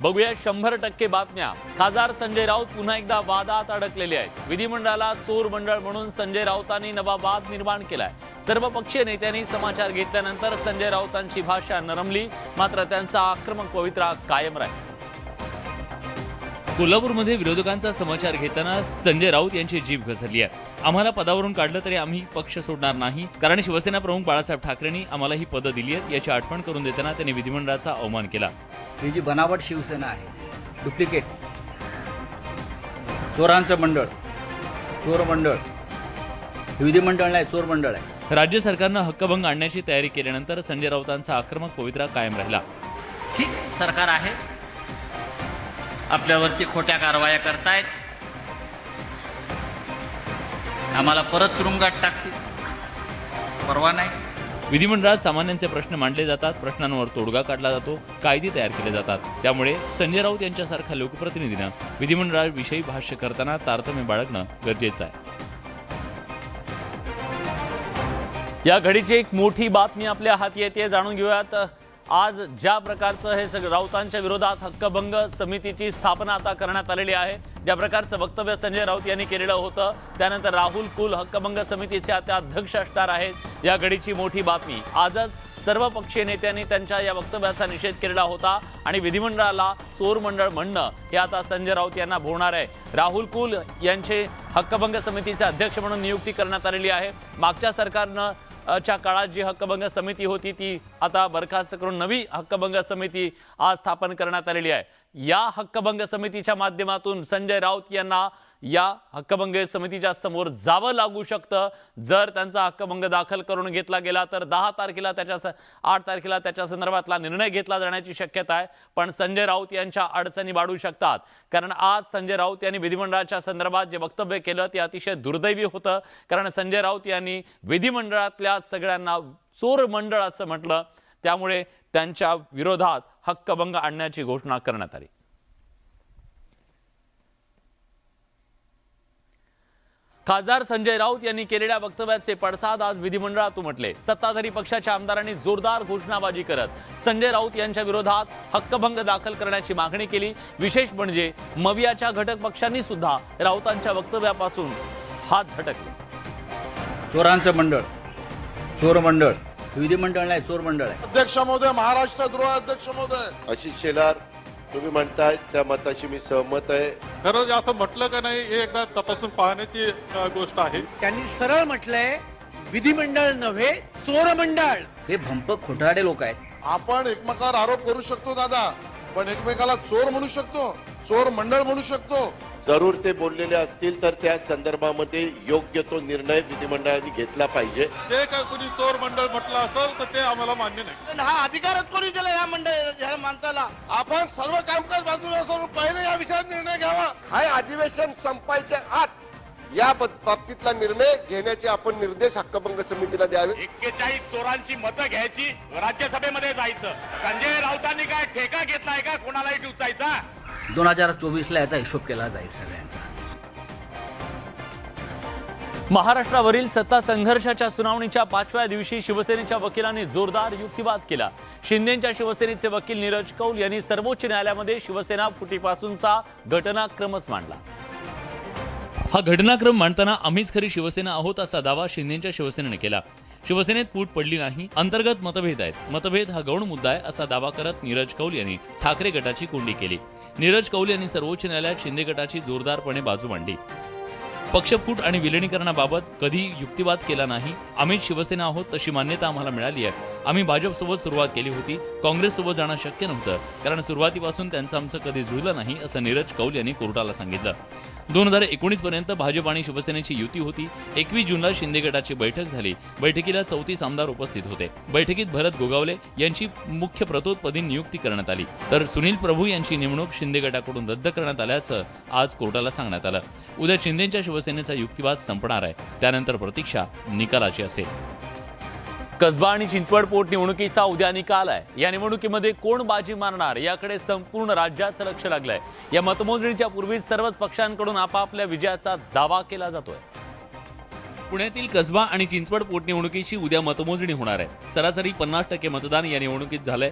बघूया 100% बातम्या। खासदार संजय राऊत पुन्हा एकदा वादात अडकलेले आहेत। विधिमंडळाला चोर मंडळ म्हणून संजय राऊतांनी नवा वाद निर्माण केलाय। सर्वपक्षीय नेत्यांनी समाचार घेतल्यानंतर संजय राऊतांची भाषा नरमली, मात्र त्यांचा आक्रमक पवित्रा कायम राहिला। कोल्हापूरमध्ये विरोधकांचा समाचार घेताना संजय राऊत यांची जीभ घसरली आहे। आम्हाला पदावरून काढलं तरी आम्ही पक्ष सोडणार नाही, कारण शिवसेना प्रमुख बाळासाहेब ठाकरेंनी आम्हाला ही पदं दिली आहेत याची आठवण करून देताना त्यांनी विधिमंडळाचा अवमान केला। ही जी बनावट शिवसेना आहे, डुप्लिकेट चोरांचं मंडळ, चोर मंडळ, विधिमंडळ नाही चोर मंडळ आहे। राज्य सरकारनं हक्कभंग आणण्याची तयारी केल्यानंतर संजय राऊतांचा आक्रमक पवित्रा कायम राहिला। ठीक सरकार आहे, आपल्यावरती खोट्या कारवाया करतायत, आम्हाला परत तुरुंगात टाकतील, परवा नाही। विधिमंडळात सामान्यांचे प्रश्न मांडले जातात, प्रश्नांवर तोडगा काढला जातो, कायदे तयार केले जातात। त्यामुळे संजय राऊत यांच्यासारख्या लोकप्रतिनिधींना विधिमंडळाविषयी भाष्य करताना तारतम्य बाळगणं गरजेचं आहे। या घडीची एक मोठी बातमी आपल्या हाती येते, जाणून घेऊयात। आज ज्या प्रकारचं हे सगळं राऊतांच्या विरोधात हक्कभंग समितीची स्थापना आता करण्यात आलेली आहे, ज्या प्रकारचं वक्तव्य संजय राऊत यांनी केलेलं होतं, त्यानंतर राहुल कुल हक्कभंग समितीचे आता अध्यक्ष असणार आहेत। या घडीची मोठी बातमी, आजच सर्व पक्षीय नेत्यांनी त्यांच्या या वक्तव्याचा निषेध केलेला होता आणि विधिमंडळाला चोर मंडळ म्हणणं हे आता संजय राऊत यांना भोवणार आहे। राहुल कुल यांचे हक्कभंग समितीचे अध्यक्ष म्हणून नियुक्ती करण्यात आलेली आहे। मागच्या सरकारनं च्या काळात जी हक्कभंग समिती होती ती आता बरखास्त करून नवी हक्कभंग समिती आज स्थापन करण्यात आलेली आहे। या हक्कभंग समितीच्या माध्यमातून संजय राऊत यांना या हक्कभंग समितीच्या समोर जावं लागू शकतं। जर त्यांचा हक्कभंग दाखल करून घेतला गेला तर 8 तारखेला त्याच्या संदर्भातला निर्णय घेतला जाण्याची शक्यता आहे। पण संजय राऊत यांच्या अडचणी वाढू शकतात, कारण आज संजय राऊत यांनी विधिमंडळाच्या संदर्भात जे वक्तव्य केलं ते अतिशय दुर्दैवी होतं, कारण संजय राऊत यांनी विधिमंडळातल्या सगळ्यांना चोर मंडळ असं म्हटलं, त्यामुळे त्यांच्या विरोधात हक्कभंग आणण्याची घोषणा करण्यात आली। खासदार संजय राऊत यांनी केलेल्या वक्तव्याचे पडसाद आज विधिमंडळात उमटले। सत्ताधारी पक्षाच्या आमदारांनी जोरदार घोषणाबाजी करत संजय राऊत यांच्या विरोधात हक्कभंग दाखल करण्याची मागणी केली। विशेष म्हणजे मवियाच्या घटक पक्षांनी सुद्धा राऊतांच्या वक्तव्यापासून हात झटकले। चोरांचं मंडळ, चोर मंडळ, विधिमंडळ नाही चोर मंडळ आहे। अध्यक्ष महोदय, महाराष्ट्र गृहाध्यक्ष महोदय आशिष शेलार, तुम्ही म्हणताय त्या मताशी मी सहमत आहे। खरंच असं म्हटलं का नाही हे एकदा तपासून पाहण्याची गोष्ट आहे। त्यांनी सरळ म्हटलंय विधिमंडळ नव्हे चोर मंडळ। हे भंप खोटारडे लोक आहेत। आपण एकमेकावर आरोप करू शकतो दादा, पण एकमेकाला चोर म्हणू शकतो, चोर मंडळ म्हणू शकतो। जरूर ते बोललेले असतील तर त्या संदर्भामध्ये योग्य तो निर्णय विधिमंडळाने घेतला पाहिजे। जे काय कोणी चोर मंडळ म्हटलं असेल तर ते आम्हाला मान्य नाही। हा अधिकारच कोणी दिला या मंडळ या माणसाला? आपण सर्व कामकाज बाजूला असून पहिले या विषयात निर्णय घ्यावा। हा अधिवेशन संपायच्या आत या बाबतीतला निर्णय घेण्याचे आपण निर्देश हक्कभंग समितीला द्यावे। 41 चोरांची मतं घ्यायची, राज्यसभेमध्ये जायचं। संजय राऊतांनी काय ठेका घेतलाय का कोणालाही टुचायचा? 2024ला याचा हिशोब केला जाईल सगळ्यांचा। महाराष्ट्रावरील सत्ता संघर्षाच्या सुनावणीच्या 5व्या दिवशी शिवसेनेच्या वकिलांनी जोरदार युक्तिवाद केला। शिंदेच्या शिवसेनेचे वकील नीरज कौल यांनी सर्वोच्च न्यायालयामध्ये शिवसेना फुटीपासूनचा घटनाक्रमच मांडला। हा घटनाक्रम मांडताना आम्हीच खरी शिवसेना आहोत असा दावा शिंदेच्या शिवसेनेने केला। शिवसेनेत फूट पडली नाही, अंतर्गत मतभेद आहेत, मतभेद हा गौण मुद्दा आहे असा दावा करत नीरज कौल यांनी ठाकरे गटाची कोंडी केली। नीरज कौल यांनी सर्वोच्च न्यायालयात शिंदे गटाची जोरदारपणे बाजू मांडली। पक्षफूट आणि विलिनीकरणाबाबत कधी युक्तिवाद केला नाही। आम्हीच शिवसेना आहोत तशी मान्यता आम्हाला मिळाली आहे। आम्ही भाजपसोबत सुरुवात केली होती, काँग्रेससोबत जाणं शक्य नव्हतं, कारण सुरुवातीपासून त्यांचं आमचं कधी जुळलं नाही असं नीरज कौल यांनी कोर्टाला सांगितलं। 2019 पर्यंत भाजप आणि शिवसेनेची युती होती। 21 जूनला शिंदे गटाची बैठक झाली। बैठकीला 34 आमदार उपस्थित होते। बैठकीत भरत गोगावले यांची मुख्य प्रतोदपदी नियुक्ती करण्यात आली, तर सुनील प्रभू यांची नेमणूक शिंदे गटाकडून रद्द करण्यात आल्याचं आज कोर्टाला सांगण्यात आलं। उद्या शिंदेच्या शिवसेनेचा युक्तिवाद संपणार आहे, त्यानंतर प्रतीक्षा निकालाची असेल। कसबा आणि चिंचवड पोटनिवडणुकीचा उद्या निकाल आहे। या निवडणुकीमध्ये कोण बाजी मारणार याकडे संपूर्ण राज्याचं लक्ष लागलंय। या मतमोजणीच्या पूर्वी सर्वच पक्षांकडून आपापल्या विजयाचा दावा केला जातोय। पुण्यातील कसबा आणि चिंचवड पोटनिवडणुकीची उद्या मतमोजणी होणार आहे। सरासरी 50% मतदान या निवडणुकीत झालंय।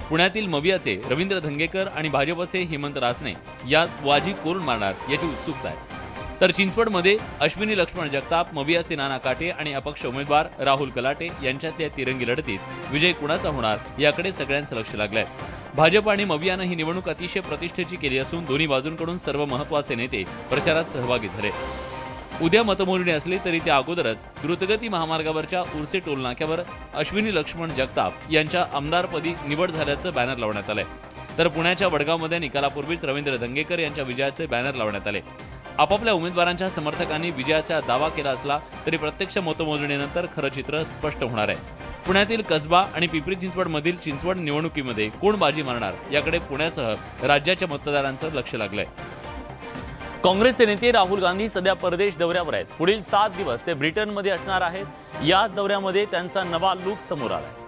पुण्यातील मवियाचे रवींद्र धंगेकर आणि भाजपचे हेमंत रासने यात बाजी कोण मारणार याची उत्सुकता आहे. तर चिंचवडमध्ये अश्विनी लक्ष्मण जगताप, मवियाचे नाना काटे आणि अपक्ष उमेदवार राहुल कलाटे यांच्यातल्या तिरंगी लढतीत विजय कुणाचा होणार याकडे सगळ्यांचं लक्ष लागलंय. भाजप आणि मवियानं ही निवडणूक अतिशय प्रतिष्ठेची केली असून दोन्ही बाजूंकडून सर्व महत्त्वाचे नेते प्रचारात सहभागी झाले. उद्या मतमोजणी असली तरी त्या अगोदरच द्रुतगती महामार्गावरच्या उर्से टोल नाक्यावर अश्विनी लक्ष्मण जगताप यांच्या आमदारपदी निवड झाल्याचं बॅनर लावण्यात आलंय. तर पुण्याच्या वडगावमध्ये निकालापूर्वीच रवींद्र धंगेकर यांच्या विजयाचे बॅनर लावण्यात आले. आपापल्या उमेदवारांच्या समर्थकांनी विजयाचा दावा केला असला तरी प्रत्यक्ष मतमोजणीनंतर खरं चित्र स्पष्ट होणार आहे. पुण्यातील कसबा आणि पिंपरी चिंचवडमधील चिंचवड निवडणुकीमध्ये कोण बाजी मारणार याकडे पुण्यासह राज्याच्या मतदारांचं लक्ष लागलंय. काँग्रेसचे नेते राहुल गांधी सध्या परदेश दौऱ्यावर आहेत. पुढील 7 दिवस ते ब्रिटनमध्ये असणार आहेत. याच दौऱ्यामध्ये त्यांचा नवा लूक समोर आलाय.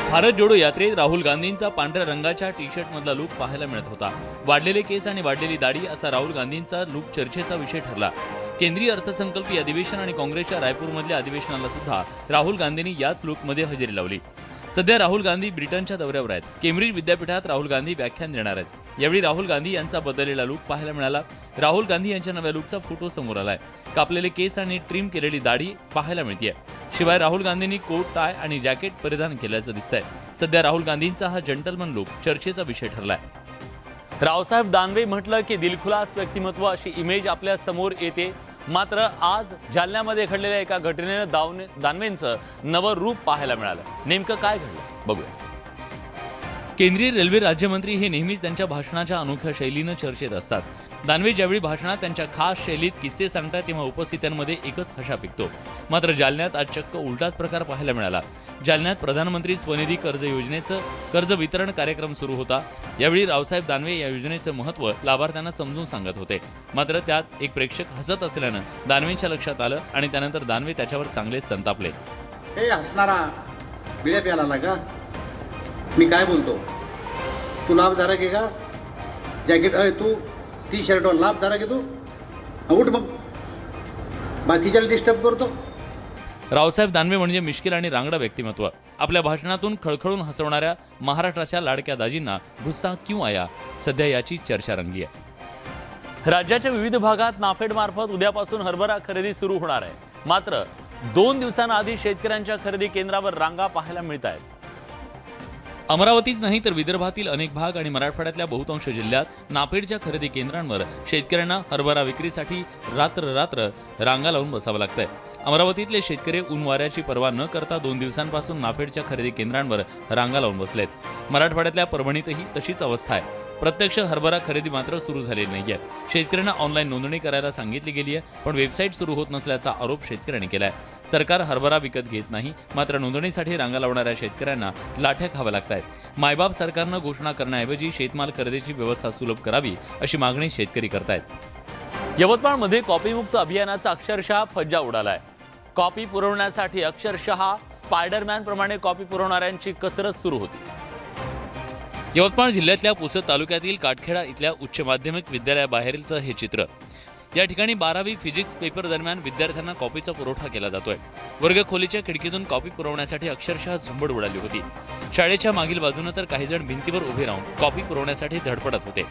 भारत जोडो यात्रेत राहुल गांधींचा पांढऱ्या रंगाच्या टी शर्ट मधला लूक पाहायला मिळत होता. वाढलेले केस आणि वाढलेली दाढी असा राहुल गांधींचा लूक चर्चेचा विषय ठरला. केंद्रीय अर्थसंकल्पीय अधिवेशन आणि काँग्रेसच्या रायपूरमधल्या अधिवेशनाला सुद्धा राहुल गांधींनी याच लूकमध्ये हजेरी लावली. सध्या राहुल गांधी ब्रिटनच्या दौऱ्यावर आहेत. केम्ब्रिज विद्यापीठात राहुल गांधी व्याख्यान देणार आहेत. यावेळी राहुल गांधी यांचा बदललेला लूक पाहायला मिळाला. राहुल गांधी यांच्या नव्या लूकचा फोटो समोर आलाय. कापलेले केस आणि ट्रिम केलेली दाढी पाहायला मिळतेय. शिवाय राहुल गांधींनी कोट, टाय आणि जॅकेट परिधान केल्याचं दिसतंय. सध्या राहुल गांधींचा हा जंटलमन लूक चर्चेचा विषय ठरलाय. रावसाहेब दानवे म्हटलं की दिलखुलास व्यक्तिमत्व अशी इमेज आपल्या समोर येते. मात्र आज जालन्यामध्ये घडलेल्या एका घटनेनं दानवेंचं नवं रूप पाहायला मिळालं. नेमकं काय घडलं बघूया. केंद्रीय रेल्वे राज्यमंत्री हे नेहमीच त्यांच्या भाषणाच्या अनोख्या शैलीनं चर्चेत असतात. दानवे ज्यावेळी भाषणात त्यांच्या खास शैलीत किस्से सांगतात तेव्हा उपस्थितांमध्ये एकच हशा पिकतो. मात्र जालन्यात आज चक्क उलटाच प्रकार पाहायला मिळाला. जालन्यात प्रधानमंत्री स्वनिधी कर्ज योजनेचं कर्ज वितरण कार्यक्रम सुरू होता. यावेळी रावसाहेब दानवे या योजनेचं महत्त्व लाभार्थ्यांना समजून सांगत होते. मात्र त्यात एक प्रेक्षक हसत असल्यानं दानवेंच्या लक्षात आलं आणि त्यानंतर दानवे त्याच्यावर चांगलेच संतापले. हे हसणारा बिड्या प्यायला आला का? मी काय बोलतो? तू लाभधारक आहे का? जॅकेट तू टी शर्टवर लाभधारक आहे तू? उठ मग, बाकीच्याला डिस्टर्ब करतो. रावसाहेब दानवे म्हणजे मिश्किल आणि रांगडा व्यक्तिमत्व. आपल्या भाषणातून खळखळून हसवणाऱ्या महाराष्ट्राच्या लाडक्या दाजींना गुस्सा क्यों आया, सध्या याची चर्चा रंगली आहे. राज्याच्या विविध भागात नाफेड मार्फत उद्यापासून हरभरा खरेदी सुरू होणार आहे. मात्र 2 दिवसांआधी शेतकऱ्यांच्या खरेदी केंद्रावर रांगा पाहायला मिळत आहेत. अमरावतीच नाही तर विदर्भातील अनेक भाग आणि मराठवाड्यातल्या बहुतांश जिल्ह्यात नाफेडच्या खरेदी केंद्रांवर शेतकऱ्यांना हरभरा विक्रीसाठी रात्र रांगा लावून बसावं लागतंय. अमरावतीतले शेतकरी ऊन वाऱ्याची पर्वा न करता 2 दिवसांपासून नाफेडच्या खरेदी केंद्रांवर रांगा लावून बसलेत. मराठवाड्यातल्या परभणीतही तशीच अवस्था आहे. प्रत्यक्ष हरभरा खरेदी मात्र सुरू झालेली नाहीये. शेतकऱ्यांना ऑनलाईन नोंदणी करायला सांगितली गेली आहे, पण वेबसाईट सुरू होत नसल्याचा आरोप शेतकऱ्यांनी केलाय. सरकार हरभरा विकत घेत नाही, मात्र नोंदणीसाठी रांगा लावणाऱ्या शेतकऱ्यांना लाठ्या खाव्या लागतायत. मायबाप सरकारनं घोषणा करण्याऐवजी शेतमाल खरेदीची व्यवस्था सुलभ करावी अशी मागणी शेतकरी करतायत. यवतमाळमध्ये कॉपीमुक्त अभियानाचा अक्षरशः फज्जा उडालाय. कॉपी पुरवण्यासाठी अक्षरशः स्पायडरमॅन प्रमाणे कॉपी पुरवणाऱ्यांची कसरत सुरू होती. यवतमाळ जिल्ह्यातल्या पुसद तालुक्यातील काटखेडा इथल्या उच्च माध्यमिक विद्यालयाबाहेरचं हे चित्र. या ठिकाणी 12वी फिजिक्स पेपर दरम्यान विद्यार्थ्यांना कॉपीचा पुरवठा केला जातोय. वर्गखोलीच्या खिडकीतून कॉपी पुरवण्यासाठी अक्षरशः झुंबड उडाली होती. शाळेच्या मागील बाजूने तर काही जण भिंतीवर उभे राहून कॉपी पुरवण्यासाठी धडपडत होते.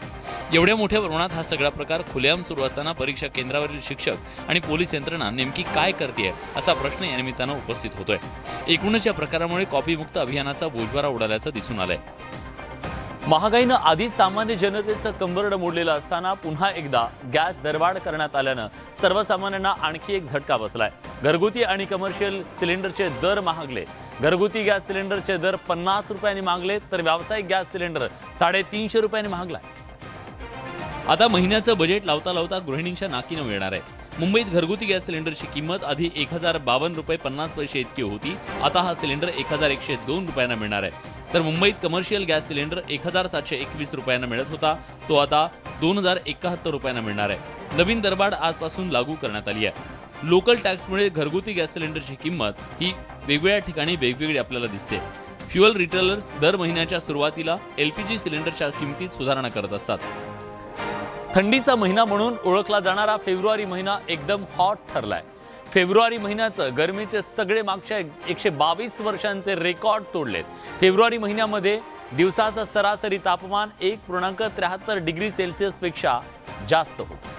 एवढ्या मोठ्या प्रमाणात हा सगळा प्रकार खुलेआम सुरू असताना परीक्षा केंद्रावरील शिक्षक आणि पोलीस यंत्रणा नेमकी काय करतेय असा प्रश्न या निमित्तानं उपस्थित होतोय. एकूणच या प्रकारामुळे कॉपीमुक्त अभियानाचा बोजवारा उडाल्याचं दिसून आलंय. महागाईनं आधीच सामान्य जनतेचं कंबरडं मोडलेलं असताना पुन्हा एकदा गॅस दरवाढ करण्यात आल्यानं सर्वसामान्यांना आणखी एक झटका बसलाय. घरगुती आणि कमर्शियल सिलेंडरचे दर महागले. घरगुती गॅस सिलेंडरचे दर 50 रुपयांनी महागले, तर व्यावसायिक गॅस सिलेंडर 350 रुपयांनी महागलाय. आता महिन्याचं बजेट लावता लावता गृहिणींच्या नाकीनं येणार आहे. मुंबईत घरगुती गॅस सिलेंडरची किंमत आधी 1052 रुपये 50 पैसे इतकी होती. आता हा सिलेंडर 1102 रुपयांना मिळणार आहे. तर मुंबईत कमर्शियल गॅस सिलेंडर 1721 रुपयांना मिळत होता, तो आता 2071 रुपयांना मिळणार आहे. नवीन दरवाढ आजपासून लागू करण्यात आली आहे. लोकल टॅक्समुळे घरगुती गॅस सिलेंडरची किंमत ही वेगवेगळ्या ठिकाणी वेगवेगळी आपल्याला दिसते. फ्युएल रिटेलर्स दर महिन्याच्या सुरुवातीला LPG सिलेंडरच्या किमतीत सुधारणा करत असतात. थंडीचा महिना म्हणून ओळखला जाणारा फेब्रुवारी महिना एकदम हॉट ठरलाय. फेब्रुवारी महिन्याचं गरमीचे सगळे मागच्या 122 वर्षांचे रेकॉर्ड तोडलेत. फेब्रुवारी महिन्यामध्ये दिवसाचं सरासरी तापमान 1.73 डिग्री सेल्सिअसपेक्षा जास्त होतं.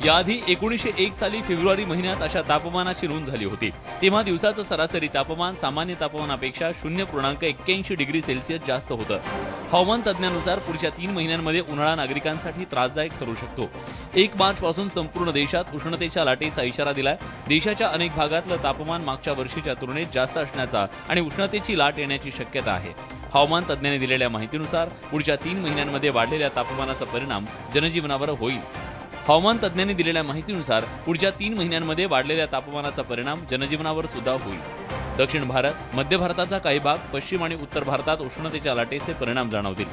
याआधी 1901 साली फेब्रुवारी महिन्यात अशा तापमानाची नोंद झाली होती. तेव्हा दिवसाचं सरासरी तापमान सामान्य तापमानापेक्षा 0.81 डिग्री सेल्सिअस जास्त होतं. हवामान तज्ज्ञांनुसार पुढच्या 3 महिन्यांमध्ये उन्हाळा नागरिकांसाठी त्रासदायक ठरू शकतो. 1 मार्च पासून संपूर्ण देशात उष्णतेच्या लाटेचा इशारा दिलाय. देशाच्या अनेक भागातलं तापमान मागच्या वर्षीच्या तुलनेत जास्त असण्याचा आणि उष्णतेची लाट येण्याची शक्यता आहे. हवामान तज्ज्ञांनी दिलेल्या माहितीनुसार पुढच्या 3 महिन्यांमध्ये वाढलेल्या तापमानाचा परिणाम जनजीवनावर होईल. हवामान तज्ज्ञांनी दिलेल्या माहितीनुसार पुढच्या 3 महिन्यांमध्ये वाढलेल्या तापमानाचा परिणाम जनजीवनावर सुद्धा होईल. दक्षिण भारत, मध्य भारताचा काही भाग, पश्चिम आणि उत्तर भारतात उष्णतेच्या लाटेचे परिणाम जाणवतील.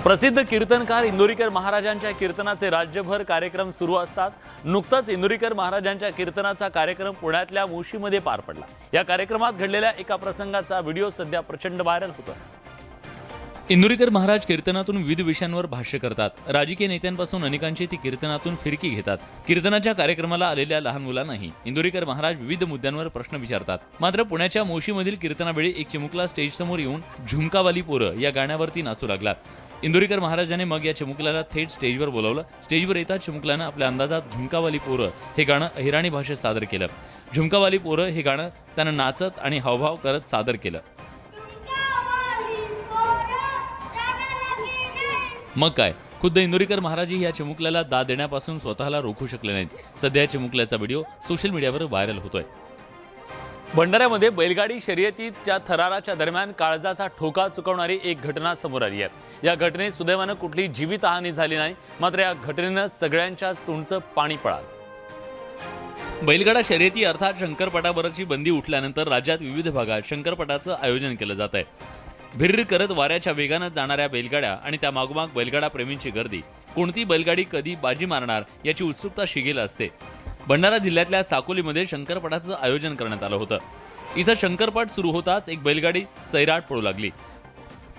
प्रसिद्ध कीर्तनकार इंदोरीकर महाराजांच्या कीर्तनाचे राज्यभर कार्यक्रम सुरू असतात. नुकताच इंदोरीकर महाराजांच्या कीर्तनाचा कार्यक्रम पुण्यातल्या मुशीमध्ये पार पडला. या कार्यक्रमात घडलेल्या एका प्रसंगाचा व्हिडिओ सध्या प्रचंड व्हायरल होतोय. इंदोरीकर महाराज कीर्तनातून विविध विषयांवर भाष्य करतात. राजकीय नेत्यांपासून अनेकांची ती कीर्तनातून फिरकी घेतात. कीर्तनाच्या कार्यक्रमाला आलेल्या लहान मुलांनाही इंदोरीकर महाराज विविध मुद्द्यांवर प्रश्न विचारतात. मात्र पुण्याच्या मोशीमधील कीर्तनावेळी एक चिमुकला स्टेज समोर येऊन झुमकावाली पोरं या गाण्यावरती नाचू लागला. इंदोरीकर महाराजांनी मग या चिमुकल्याला थेट स्टेजवर बोलावलं. स्टेजवर येताच चिमुकल्यानं आपल्या अंदाजात झुमकावाली पोरं हे गाणं अहिराणी भाषेत सादर केलं. झुमकावाली पोरं हे गाणं त्यानं नाचत आणि हावभाव करत सादर केलं. मग काय, खुद्द इंदोरीकर महाराजही या चिमुकल्याला दाद देण्यापासून स्वतःला रोखू शकले नाहीत. सध्या चिमुकल्याचा व्हिडिओ सोशल मीडियावर व्हायरल होतोय. भंडाऱ्यामध्ये बैलगाडी शर्यतीच्या थराराच्या दरम्यान काळजाचा ठोका चुकवणारी एक घटना समोर आली आहे. या घटनेत सुदैवानं कुठलीही जीवितहानी झाली नाही. मात्र या घटनेनं सगळ्यांच्याच तोंडचं पाणी पळालं. बैलगाडा शर्यती अर्थात शंकरपटावरची बंदी उठल्यानंतर राज्यात विविध भागात शंकरपटाचं आयोजन केलं जात आहे. भिर्र करत वाऱ्याच्या वेगानं जाणाऱ्या बैलगाड्या आणि त्या मागोमाग बैलगाडा प्रेमींची गर्दी. कोणती बैलगाडी कधी बाजी मारणार याची उत्सुकता शिगेल असते. भंडारा जिल्ह्यातल्या साकोलीमध्ये शंकरपटाचं आयोजन करण्यात आलं होतं. इथं शंकरपट सुरू होताच एक बैलगाडी सैराट पळू लागली.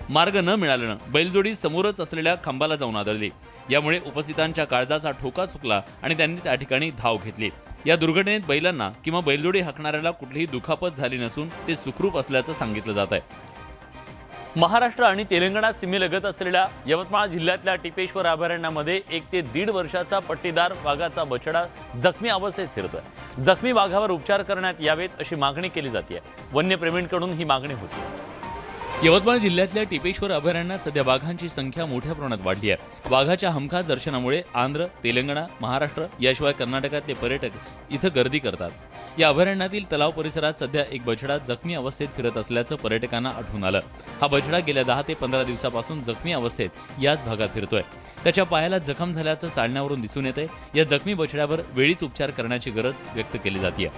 मार्ग न मिळाल्यानं बैलजोडी समोरच असलेल्या खांबाला जाऊन आदळली. यामुळे उपस्थितांच्या काळजाचा ठोका चुकला आणि त्यांनी त्या ठिकाणी धाव घेतली. या दुर्घटनेत बैलांना किंवा बैलजोडी हाकणाऱ्याला कुठलीही दुखापत झाली नसून ते सुखरूप असल्याचं सांगितलं जात आहे. महाराष्ट्र आणि तेलंगणा सीमेलगत असलेल्या यवतमाळ जिल्ह्यातल्या टिपेश्वर अभयारण्यामध्ये 1 ते 1.5 वर्षाचा पट्टीदार वाघाचा बछडा जखमी अवस्थेत फिरतोय. जखमी वाघावर उपचार करण्यात यावेत अशी मागणी केली जाते. वन्यप्रेमींकडून ही मागणी होती. यवतमाळ जिल्ह्यातल्या टिपेश्वर अभयारण्यात सध्या वाघांची संख्या मोठ्या प्रमाणात वाढली आहे. वाघाच्या हमखास दर्शनामुळे आंध्र, तेलंगणा, महाराष्ट्र याशिवाय कर्नाटकातले पर्यटक इथं गर्दी करतात. या अभयारण्यातील तलाव परिसरात सध्या एक बछडा जखमी अवस्थेत फिरत असल्याचं पर्यटकांना आढळून आलं. हा बछडा गेल्या 10 ते 15 दिवसापासून जखमी अवस्थेत याच भागात फिरतोय. त्याच्या पायाला जखम झाल्याचं चालण्यावरून दिसून येतंय. या जखमी बछड्यावर वेळीच उपचार करण्याची गरज व्यक्त केली जाते.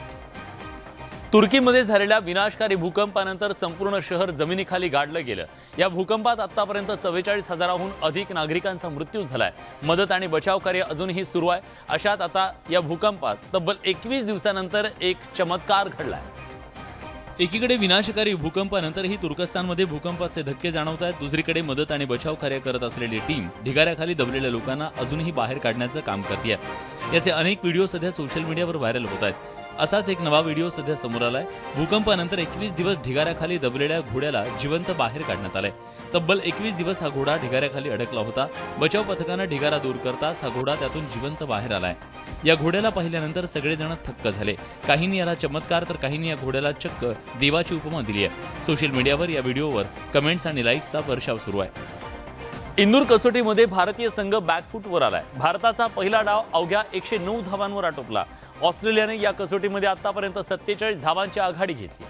तुर्कीमध्ये झालेल्या विनाशकारी भूकंपानंतर संपूर्ण शहर जमिनीखाली गाडलं गेलं. या भूकंपात आतापर्यंत 44,000हून अधिक नागरिकांचा मृत्यू झालाय. मदत आणि बचाव कार्य अजूनही सुरू आहे. अशात आता या भूकंपात तब्बल 21 दिवसानंतर एक चमत्कार घडलाय. एकीकडे विनाशकारी भूकंपानंतरही तुर्कस्तानमध्ये भूकंपाचे धक्के जाणवत आहेत. दुसरीकडे मदत आणि बचाव कार्य करत असलेली टीम ढिगाऱ्याखाली दबलेल्या लोकांना अजूनही बाहेर काढण्याचं काम करते. याचे अनेक व्हिडिओ सध्या सोशल मीडियावर व्हायरल होत आहेत. असाच एक नवा व्हिडिओ सध्या समोर आलाय. भूकंपानंतर 21 दिवस ढिगाऱ्याखाली दबलेल्या घोड्याला जिवंत बाहेर काढण्यात आलंय. तब्बल 21 दिवस हा घोडा ढिगाऱ्याखाली अडकला होता. बचाव पथकानं ढिगारा दूर करताच हा घोडा त्यातून जिवंत बाहेर आलाय. या घोड्याला पाहिल्यानंतर सगळेजण थक्क झाले. काहींनी याला चमत्कार तर काहींनी या घोड्याला चक्क देवाची उपमा दिली आहे. सोशल मीडियावर या व्हिडिओवर कमेंट्स आणि लाईक्सचा वर्षाव सुरू आहे. इंदूर कसोटीमध्ये भारतीय संघ बॅकफूटवर आलाय. भारताचा पहिला डाव अवघ्या 109 धावांवर आटोपला. ऑस्ट्रेलियाने या कसोटीमध्ये आतापर्यंत 47 धावांची आघाडी घेतली.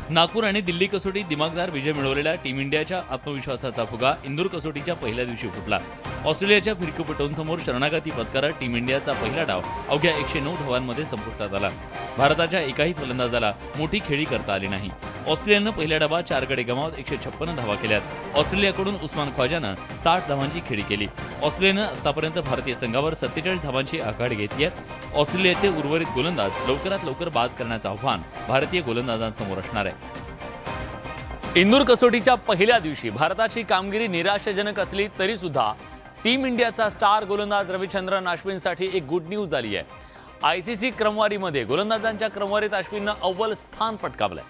नागपूर आणि दिल्ली कसोटीत दिमागदार विजय मिळवलेल्या टीम इंडियाच्या आत्मविश्वासाचा फुगा इंदूर कसोटीच्या पहिल्या दिवशी फुटला. ऑस्ट्रेलियाच्या फिरकीपटूंसमोर शरणागती पत्करत टीम इंडियाचा पहिला डाव अवघ्या 109 धावांमध्ये संपुष्टात आला. भारताच्या एकाही फलंदाजाला मोठी खेळी करता आली नाही. ऑस्ट्रेलियानं पहिल्या डावात 4 गडी गमावत 156 धावा केल्यात. ऑस्ट्रेलियाकडून उस्मान ख्वाजानं 60 धावांची खेळी केली. ऑस्ट्रेलियानं आतापर्यंत भारतीय संघावर 47 धावांची आघाडी घेतली आहे. ऑस्ट्रेलियाचे उर्वरित गोलंदाज लवकरात लवकर बाद करण्याचं आव्हान भारतीय गोलंदाजांसमोर असणार आहे. इंदूर कसोटीच्या पहिल्या दिवशी भारताची कामगिरी निराशाजनक असली तरी सुद्धा टीम इंडियाचा स्टार गोलंदाज रविचंद्रन अश्विनसाठी एक गुड न्यूज आली आहे. ICC क्रमवारीमध्ये गोलंदाजांच्या क्रमवारीत अश्विननं अव्वल स्थान पटकावलंय.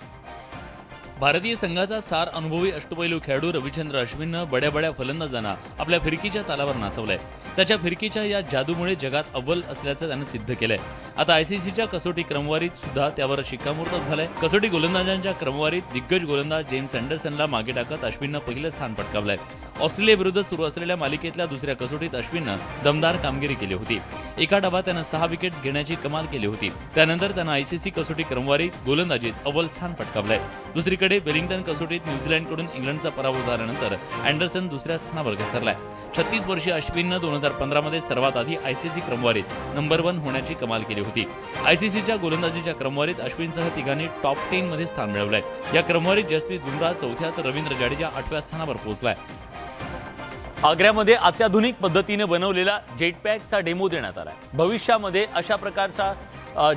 भारतीय संघाचा स्टार अनुभवी अष्टपैलू खेळाडू रविचंद्र अश्विननं बड्या फलंदाजांना आपल्या फिरकीच्या तालावर नाचवलंय. त्याच्या फिरकीच्या या जादूमुळे जगात अव्वल असल्याचं त्यानं सिद्ध केलंय. आता ICCच्या कसोटी क्रमवारीत सुद्धा त्यावर शिक्कामोर्तब झालंय. कसोटी गोलंदाजांच्या क्रमवारीत दिग्गज गोलंदाज जेम्स अँडरसनला मागे टाकत अश्विननं पहिलं स्थान पटकावलंय. ऑस्ट्रेलियाविरुद्ध सुरू असलेल्या मालिकेतल्या दुसऱ्या कसोटीत अश्विननं दमदार कामगिरी केली होती. एका डावात त्यानं 6 विकेट्स घेण्याची कमाल केली होती. त्यानंतर त्यानं ICC कसोटी क्रमवारीत गोलंदाजीत अव्वल स्थान पटकावलंय. दुसरीकडे वेलिंग्टन कसोटीत न्यूझीलंडकडून इंग्लंडचा पराभव झाल्यानंतर अँडरसन दुसऱ्या स्थानावर घसरलाय. 36 वर्षीय अश्विननं 2015 मध्ये सर्वात आधी ICC क्रमवारीत नंबर 1 होण्याची कमाल केली होती. ICCच्या गोलंदाजीच्या क्रमवारीत अश्विनसह तिघांनी टॉप 10 मध्ये स्थान मिळवलंय. या क्रमवारीत जसप्रीत बुमराह 4थ्या तर रवींद्र जाडेजा 8व्या स्थानावर पोहोचलाय. आग्र्यामध्ये अत्याधुनिक पद्धतीने बनवलेला जेटपॅकचा डेमो देण्यात आलाय. भविष्यामध्ये अशा प्रकारचा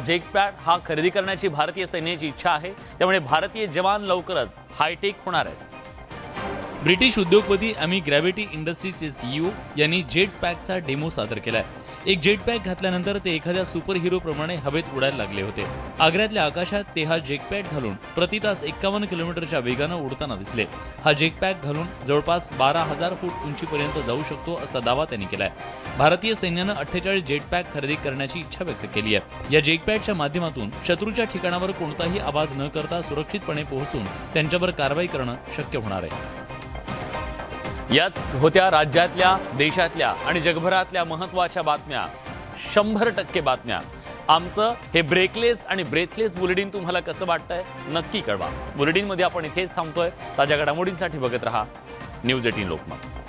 जेटपॅक हा खरेदी करण्याची भारतीय सैन्याची इच्छा आहे. त्यामुळे भारतीय जवान लवकरच हायटेक होणार आहेत. ब्रिटिश उद्योगपती ॲमी ग्रॅव्हिटी इंडस्ट्रीजचे CEO यांनी जेटपॅकचा डेमो सादर केलाय. एक जेटपॅक घातल्यानंतर ते एखाद्या सुपर हिरो प्रमाणे हवेत उडायला लागले होते. आग्र्यातल्या आकाशात ते हा जेटपॅक घालून प्रति तास 51 किलोमीटरच्या वेगानं उडताना दिसले. हा जेटपॅक घालून जवळपास 12,000 फूट उंचीपर्यंत जाऊ शकतो असा दावा त्यांनी केलाय. भारतीय सैन्यानं 48 जेटपॅक खरेदी करण्याची इच्छा व्यक्त केली आहे. या जेटपॅकच्या माध्यमातून शत्रूच्या ठिकाणावर कोणताही आवाज न करता सुरक्षितपणे पोहोचून त्यांच्यावर कारवाई करणं शक्य होणार आहे. याच होत्या राज्यातल्या, देशातल्या आणि जगभरातल्या महत्त्वाच्या बातम्या. 100% बातम्या. आमचं हे ब्रेकलेस आणि ब्रेथलेस बुलेटिन तुम्हाला कसं वाटतंय नक्की कळवा. बुलेटिनमध्ये आपण इथेच थांबतोय. ताज्या घडामोडींसाठी बघत रहा न्यूज 18 लोकमत.